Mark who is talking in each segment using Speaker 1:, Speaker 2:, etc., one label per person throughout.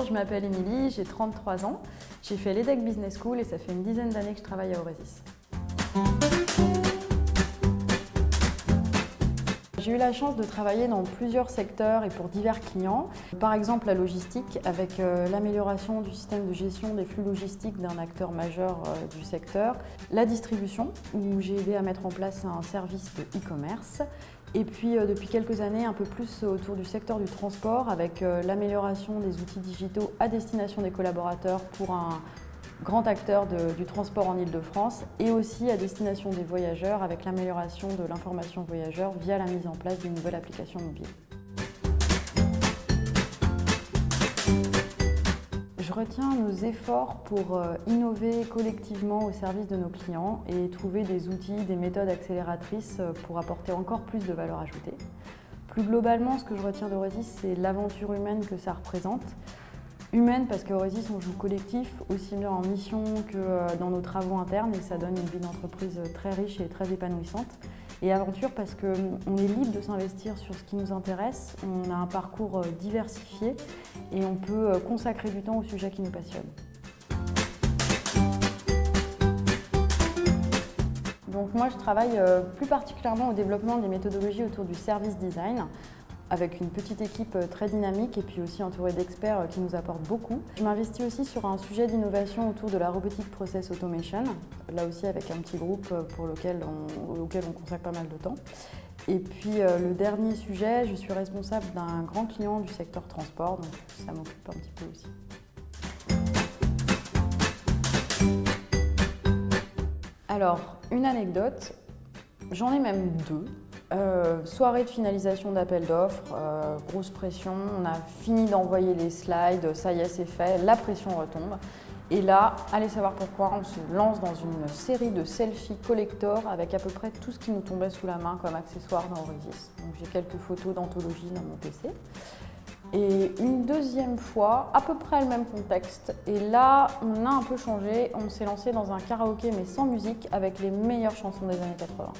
Speaker 1: Bonjour, je m'appelle Émilie, j'ai 33 ans. J'ai fait l'EDEC Business School et ça fait une dizaine d'années que je travaille à Aurezis. J'ai eu la chance de travailler dans plusieurs secteurs et pour divers clients. Par exemple, la logistique, avec l'amélioration du système de gestion des flux logistiques d'un acteur majeur du secteur. La distribution, où j'ai aidé à mettre en place un service de e-commerce. Et puis, depuis quelques années, un peu plus autour du secteur du transport, avec l'amélioration des outils digitaux à destination des collaborateurs pour un grand acteur du transport en Île-de-France et aussi à destination des voyageurs avec l'amélioration de l'information voyageur via la mise en place d'une nouvelle application mobile. Je retiens nos efforts pour innover collectivement au service de nos clients et trouver des outils, des méthodes accélératrices pour apporter encore plus de valeur ajoutée. Plus globalement, ce que je retiens d'Aurezis, c'est l'aventure humaine que ça représente. Humaine parce qu'à Aurezis, on joue collectif, aussi bien en mission que dans nos travaux internes et ça donne une vie d'entreprise très riche et très épanouissante. Et aventure parce qu'on est libre de s'investir sur ce qui nous intéresse, on a un parcours diversifié et on peut consacrer du temps au sujet qui nous passionne. Donc moi, je travaille plus particulièrement au développement des méthodologies autour du service design, avec une petite équipe très dynamique et puis aussi entourée d'experts qui nous apportent beaucoup. Je m'investis aussi sur un sujet d'innovation autour de la robotic process automation, là aussi avec un petit groupe auquel on consacre pas mal de temps. Et puis le dernier sujet, je suis responsable d'un grand client du secteur transport, donc ça m'occupe un petit peu aussi. Alors, une anecdote, j'en ai même deux. Soirée de finalisation d'appel d'offres, grosse pression, on a fini d'envoyer les slides, ça y est c'est fait, la pression retombe. Et là, allez savoir pourquoi, on se lance dans une série de selfies collector avec à peu près tout ce qui nous tombait sous la main comme accessoire dans Aurezis. Donc j'ai quelques photos d'anthologie dans mon PC. Et une deuxième fois, à peu près le même contexte. Et là, on a un peu changé, on s'est lancé dans un karaoké mais sans musique avec les meilleures chansons des années 80.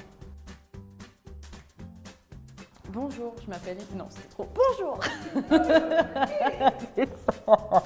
Speaker 1: Bonjour, je m'appelle... Non, c'était trop... Bonjour. C'est ça.